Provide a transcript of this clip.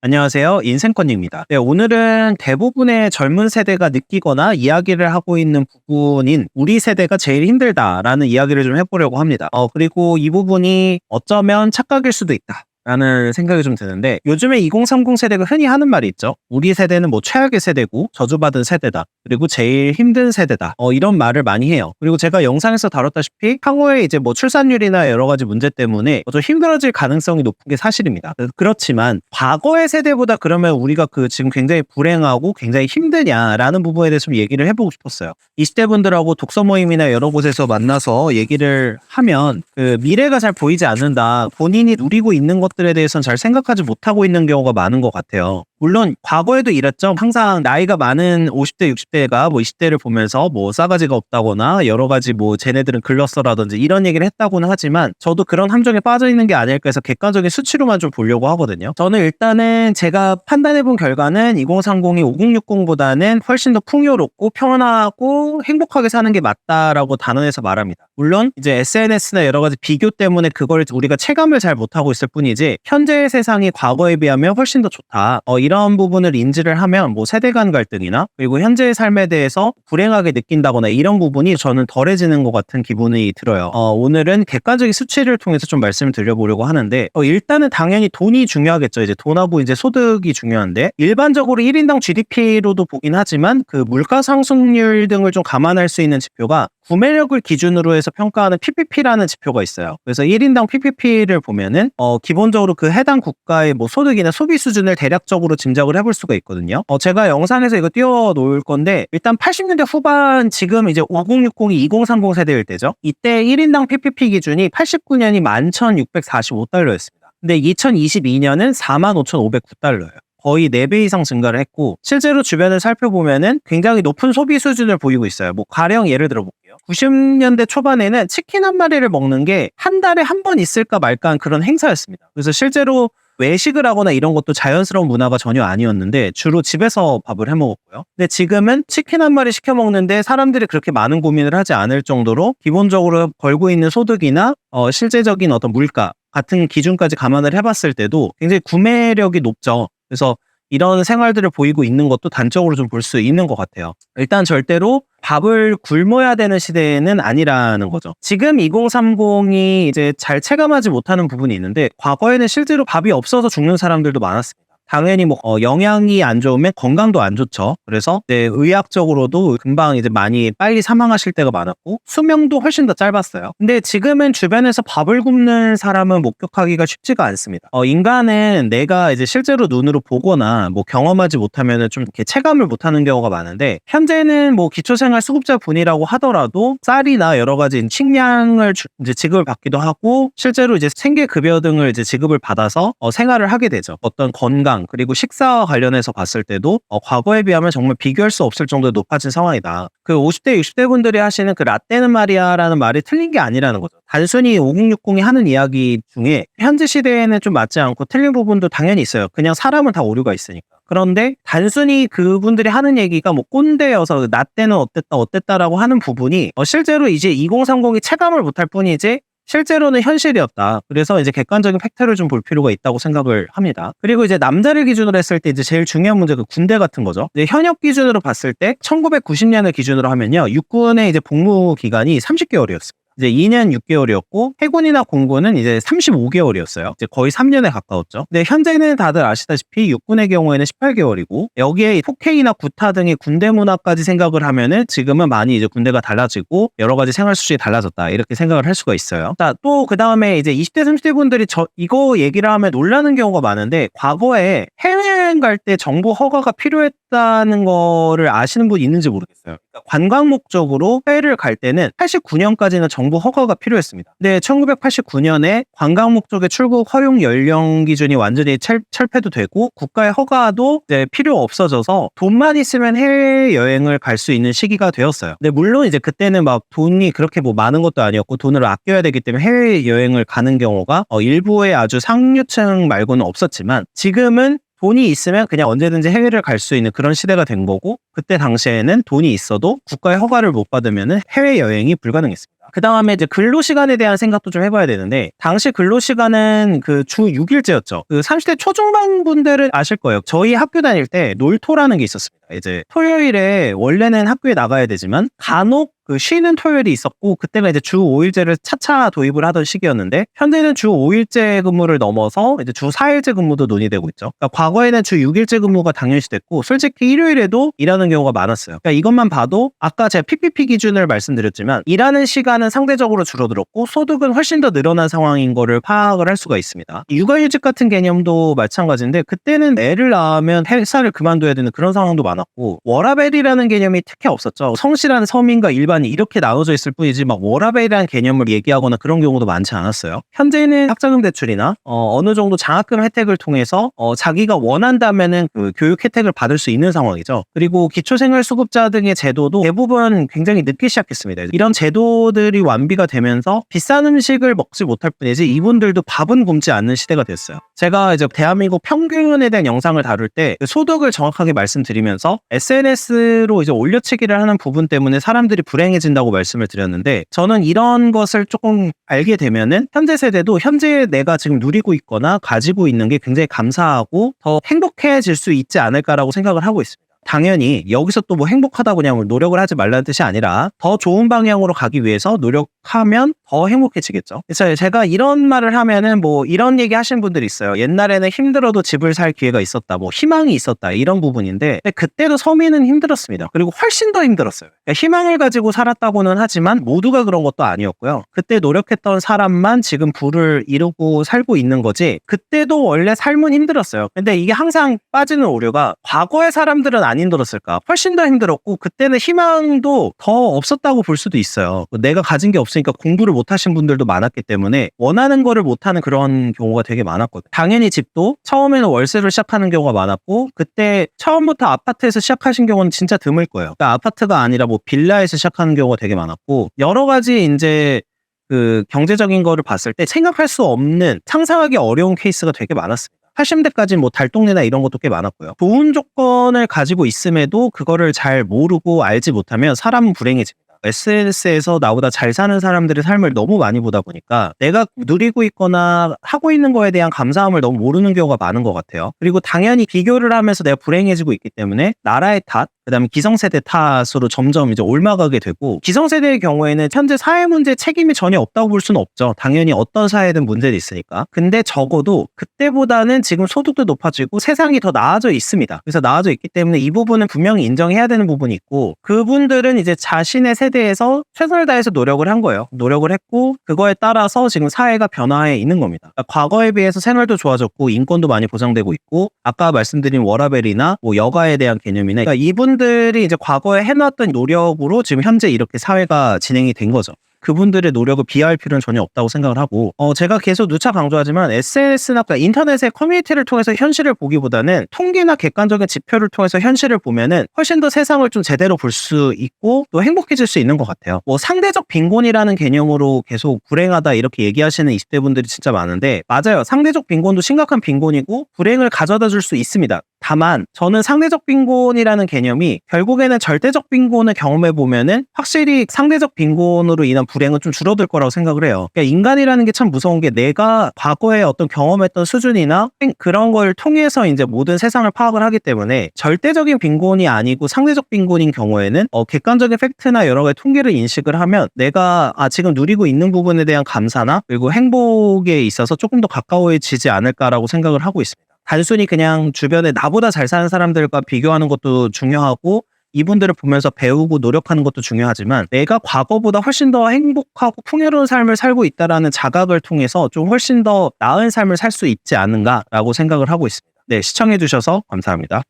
안녕하세요. 인생권입니다. 네, 오늘은 대부분의 젊은 세대가 느끼거나 이야기를 하고 있는 부분인 우리 세대가 제일 힘들다라는 이야기를 좀 해보려고 합니다. 그리고 이 부분이 어쩌면 착각일 수도 있다. 라는 생각이 좀 드는데 요즘에 2030 세대가 흔히 하는 말이 있죠. 우리 세대는 뭐 최악의 세대고 저주받은 세대다. 그리고 제일 힘든 세대다. 이런 말을 많이 해요. 그리고 제가 영상에서 다뤘다시피 향후에 이제 뭐 출산율이나 여러 가지 문제 때문에 좀 힘들어질 가능성이 높은 게 사실입니다. 그렇지만 과거의 세대보다 그러면 우리가 지금 굉장히 불행하고 굉장히 힘드냐라는 부분에 대해서 좀 얘기를 해보고 싶었어요. 20대 분들하고 독서 모임이나 여러 곳에서 만나서 얘기를 하면 미래가 잘 보이지 않는다. 본인이 누리고 있는 것들에 대해서는 잘 생각하지 못하고 있는 경우가 많은 것 같아요. 물론 과거에도 이랬죠. 항상 나이가 많은 50대, 60대가 뭐 20대를 보면서 뭐 싸가지가 없다거나 여러 가지 뭐 쟤네들은 글렀어라든지 이런 얘기를 했다고는 하지만 저도 그런 함정에 빠져 있는 게 아닐까 해서 객관적인 수치로만 좀 보려고 하거든요. 저는 일단은 제가 판단해본 결과는 2030이 5060보다는 훨씬 더 풍요롭고 편하고 행복하게 사는 게 맞다라고 단언해서 말합니다. 물론 이제 SNS나 여러 가지 비교 때문에 그걸 우리가 체감을 잘 못하고 있을 뿐이지 현재의 세상이 과거에 비하면 훨씬 더 좋다. 이런 부분을 인지를 하면 뭐 세대 간 갈등이나 그리고 현재의 삶에 대해서 불행하게 느낀다거나 이런 부분이 저는 덜해지는 것 같은 기분이 들어요. 오늘은 객관적인 수치를 통해서 좀 말씀을 드려보려고 하는데 일단은 당연히 돈이 중요하겠죠. 이제 돈하고 이제 소득이 중요한데 일반적으로 1인당 GDP로도 보긴 하지만 물가 상승률 등을 좀 감안할 수 있는 지표가 구매력을 기준으로 해서 평가하는 PPP라는 지표가 있어요. 그래서 1인당 PPP를 보면은 기본적으로 해당 국가의 뭐 소득이나 소비 수준을 대략적으로 짐작을 해볼 수가 있거든요. 제가 영상에서 이거 띄워놓을 건데 일단 80년대 후반 지금 이제 5060이 2030 세대일 때죠. 이때 1인당 PPP 기준이 89년이 11,645달러였습니다. 근데 2022년은 45,509달러예요. 거의 4배 이상 증가를 했고 실제로 주변을 살펴보면은 굉장히 높은 소비 수준을 보이고 있어요. 뭐 가령 예를 들어 볼게요. 90년대 초반에는 치킨 한 마리를 먹는 게 한 달에 한 번 있을까 말까 한 그런 행사였습니다. 그래서 실제로 외식을 하거나 이런 것도 자연스러운 문화가 전혀 아니었는데 주로 집에서 밥을 해 먹었고요. 근데 지금은 치킨 한 마리 시켜 먹는데 사람들이 그렇게 많은 고민을 하지 않을 정도로 기본적으로 벌고 있는 소득이나 실제적인 어떤 물가 같은 기준까지 감안을 해봤을 때도 굉장히 구매력이 높죠. 그래서 이런 생활들을 보이고 있는 것도 단적으로 좀 볼 수 있는 것 같아요. 일단 절대로 밥을 굶어야 되는 시대는 아니라는 거죠. 지금 2030이 이제 잘 체감하지 못하는 부분이 있는데 과거에는 실제로 밥이 없어서 죽는 사람들도 많았습니다. 당연히 뭐 영양이 안 좋으면 건강도 안 좋죠. 그래서 의학적으로도 금방 이제 많이 빨리 사망하실 때가 많았고 수명도 훨씬 더 짧았어요. 근데 지금은 주변에서 밥을 굶는 사람은 목격하기가 쉽지가 않습니다. 인간은 내가 이제 실제로 눈으로 보거나 뭐 경험하지 못하면은 좀 이렇게 체감을 못하는 경우가 많은데 현재는 뭐 기초생활수급자분이라고 하더라도 쌀이나 여러 가지 식량을 이제 지급을 받기도 하고 실제로 이제 생계급여 등을 이제 지급을 받아서 생활을 하게 되죠. 어떤 건강 그리고 식사와 관련해서 봤을 때도 과거에 비하면 정말 비교할 수 없을 정도로 높아진 상황이다. 50대, 60대 분들이 하시는 라떼는 말이야라는 말이 틀린 게 아니라는 거죠. 단순히 5060이 하는 이야기 중에 현재 시대에는 좀 맞지 않고 틀린 부분도 당연히 있어요. 그냥 사람은 다 오류가 있으니까. 그런데 단순히 그분들이 하는 얘기가 뭐 꼰대여서 나 때는 어땠다라고 하는 부분이 실제로 이제 2030이 체감을 못할 뿐이지 실제로는 현실이었다. 그래서 이제 객관적인 팩트를 좀 볼 필요가 있다고 생각을 합니다. 그리고 이제 남자를 기준으로 했을 때 이제 제일 중요한 문제가 군대 같은 거죠. 이제 현역 기준으로 봤을 때 1990년을 기준으로 하면요. 육군의 이제 복무 기간이 30개월이었습니다. 이제 2년 6개월이었고 해군이나 공군은 이제 35개월이었어요. 이제 거의 3년에 가까웠죠. 근데 현재는 다들 아시다시피 육군의 경우에는 18개월이고 여기에 4K나 구타 등의 군대 문화까지 생각을 하면은 지금은 많이 이제 군대가 달라지고 여러 가지 생활 수준이 달라졌다 이렇게 생각을 할 수가 있어요. 자, 또 그다음에 이제 20대 30대 분들이 이거 얘기를 하면 놀라는 경우가 많은데 과거에 해외여행 갈 때 정부 허가가 필요했다는 거를 아시는 분 있는지 모르겠어요. 그러니까 관광 목적으로 해외를 갈 때는 89년까지는 정부 허가가 필요했습니다. 근데 1989년에 관광 목적의 출국 허용 연령 기준이 완전히 철폐도 되고 국가의 허가도 이제 필요 없어져서 돈만 있으면 해외여행을 갈 수 있는 시기가 되었어요. 근데 물론 이제 그때는 막 돈이 그렇게 뭐 많은 것도 아니었고 돈을 아껴야 되기 때문에 해외여행을 가는 경우가 일부의 아주 상류층 말고는 없었지만 지금은 돈이 있으면 그냥 언제든지 해외를 갈 수 있는 그런 시대가 된 거고 그때 당시에는 돈이 있어도 국가의 허가를 못 받으면 해외여행이 불가능했습니다. 그 다음에 이제 근로시간에 대한 생각도 좀 해봐야 되는데, 당시 근로시간은 그 주 6일제였죠. 그 30대 초중반 분들은 아실 거예요. 저희 학교 다닐 때 놀토라는 게 있었습니다. 이제 토요일에 원래는 학교에 나가야 되지만 간혹 그 쉬는 토요일이 있었고, 그때가 이제 주 5일제를 차차 도입을 하던 시기였는데, 현재는 주 5일제 근무를 넘어서 이제 주 4일제 근무도 논의되고 있죠. 그러니까 과거에는 주 6일제 근무가 당연시됐고, 솔직히 일요일에도 일하는 경우가 많았어요. 그러니까 이것만 봐도 아까 제가 PPP 기준을 말씀드렸지만, 일하는 시간은 상대적으로 줄어들었고 소득은 훨씬 더 늘어난 상황인 거를 파악을 할 수가 있습니다. 육아휴직 같은 개념도 마찬가지인데, 그때는 애를 낳으면 회사를 그만둬야 되는 그런 상황도 많았고, 워라밸이라는 개념이 특히 없었죠. 성실한 서민과 일반이 이렇게 나눠져 있을 뿐이지 막 워라밸이라는 개념을 얘기하거나 그런 경우도 많지 않았어요. 현재는 학자금 대출이나 어느 정도 장학금 혜택을 통해서 자기가 원한다면은 그 교육 혜택을 받을 수 있는 상황이죠. 그리고 기초생활수급자 등의 제도도 대부분 굉장히 늦게 시작했습니다. 이런 제도들이 완비가 되면서 비싼 음식을 먹지 못할 뿐이지 이분들도 밥은 굶지 않는 시대가 됐어요. 제가 이제 대한민국 평균에 대한 영상을 다룰 때 소득을 정확하게 말씀드리면서 SNS로 이제 올려치기를 하는 부분 때문에 사람들이 불행해진다고 말씀을 드렸는데, 저는 이런 것을 조금 알게 되면은 현재 세대도 현재 내가 지금 누리고 있거나 가지고 있는 게 굉장히 감사하고 더 행복해질 수 있지 않을까라고 생각을 하고 있습니다. 당연히 여기서 또 뭐 행복하다고 그냥 노력을 하지 말라는 뜻이 아니라 더 좋은 방향으로 가기 위해서 노력하면 더 행복해지겠죠. 그래서 제가 이런 말을 하면은 뭐 이런 얘기 하시는 분들이 있어요. 옛날에는 힘들어도 집을 살 기회가 있었다, 뭐 희망이 있었다, 이런 부분인데, 그때도 서민은 힘들었습니다. 그리고 훨씬 더 힘들었어요. 그러니까 희망을 가지고 살았다고는 하지만 모두가 그런 것도 아니었고요. 그때 노력했던 사람만 지금 부를 이루고 살고 있는 거지, 그때도 원래 삶은 힘들었어요. 근데 이게 항상 빠지는 오류가, 과거의 사람들은 안 힘들었을까? 훨씬 더 힘들었고 그때는 희망도 더 없었다고 볼 수도 있어요. 내가 가진 게 없으니까 공부를 못 하신 분들도 많았기 때문에 원하는 거를 못 하는 그런 경우가 되게 많았거든요. 당연히 집도 처음에는 월세로 시작하는 경우가 많았고, 그때 처음부터 아파트에서 시작하신 경우는 진짜 드물 거예요. 그러니까 아파트가 아니라 뭐 빌라에서 시작하는 경우가 되게 많았고, 여러 가지 이제 그 경제적인 거를 봤을 때 생각할 수 없는, 상상하기 어려운 케이스가 되게 많았습니다. 80대까지 뭐 달동네나 이런 것도 꽤 많았고요. 좋은 조건을 가지고 있음에도 그거를 잘 모르고 알지 못하면 사람은 불행해집니다. SNS에서 나보다 잘 사는 사람들의 삶을 너무 많이 보다 보니까 내가 누리고 있거나 하고 있는 거에 대한 감사함을 너무 모르는 경우가 많은 것 같아요. 그리고 당연히 비교를 하면서 내가 불행해지고 있기 때문에 나라의 탓, 그다음에 기성세대 탓으로 점점 이제 옮아가게 되고, 기성세대의 경우에는 현재 사회 문제 책임이 전혀 없다고 볼 수는 없죠. 당연히 어떤 사회든 문제도 있으니까. 근데 적어도 그때보다는 지금 소득도 높아지고 세상이 더 나아져 있습니다. 그래서 나아져 있기 때문에 이 부분은 분명히 인정해야 되는 부분이 있고, 그분들은 이제 자신의 세대에서 최선을 다해서 노력을 한 거예요. 노력을 했고 그거에 따라서 지금 사회가 변화해 있는 겁니다. 그러니까 과거에 비해서 생활도 좋아졌고 인권도 많이 보장되고 있고, 아까 말씀드린 워라밸이나 뭐 여가에 대한 개념이나, 그러니까 이분들이 이제 과거에 해놨던 노력으로 지금 현재 이렇게 사회가 진행이 된 거죠. 그분들의 노력을 비하할 필요는 전혀 없다고 생각을 하고, 제가 계속 누차 강조하지만 SNS나 인터넷의 커뮤니티를 통해서 현실을 보기보다는 통계나 객관적인 지표를 통해서 현실을 보면은 훨씬 더 세상을 좀 제대로 볼 수 있고 또 행복해질 수 있는 것 같아요. 뭐 상대적 빈곤이라는 개념으로 계속 불행하다 이렇게 얘기하시는 20대 분들이 진짜 많은데, 맞아요. 상대적 빈곤도 심각한 빈곤이고 불행을 가져다 줄 수 있습니다. 다만 저는 상대적 빈곤이라는 개념이 결국에는 절대적 빈곤을 경험해 보면은 확실히 상대적 빈곤으로 인한 불행은 좀 줄어들 거라고 생각을 해요. 그러니까 인간이라는 게 참 무서운 게, 내가 과거에 어떤 경험했던 수준이나 그런 걸 통해서 이제 모든 세상을 파악을 하기 때문에, 절대적인 빈곤이 아니고 상대적 빈곤인 경우에는 객관적인 팩트나 여러 가지 통계를 인식을 하면 내가 지금 누리고 있는 부분에 대한 감사나 그리고 행복에 있어서 조금 더 가까워지지 않을까라고 생각을 하고 있습니다. 단순히 그냥 주변에 나보다 잘 사는 사람들과 비교하는 것도 중요하고, 이분들을 보면서 배우고 노력하는 것도 중요하지만, 내가 과거보다 훨씬 더 행복하고 풍요로운 삶을 살고 있다라는 자각을 통해서 좀 훨씬 더 나은 삶을 살 수 있지 않은가라고 생각을 하고 있습니다. 네, 시청해주셔서 감사합니다.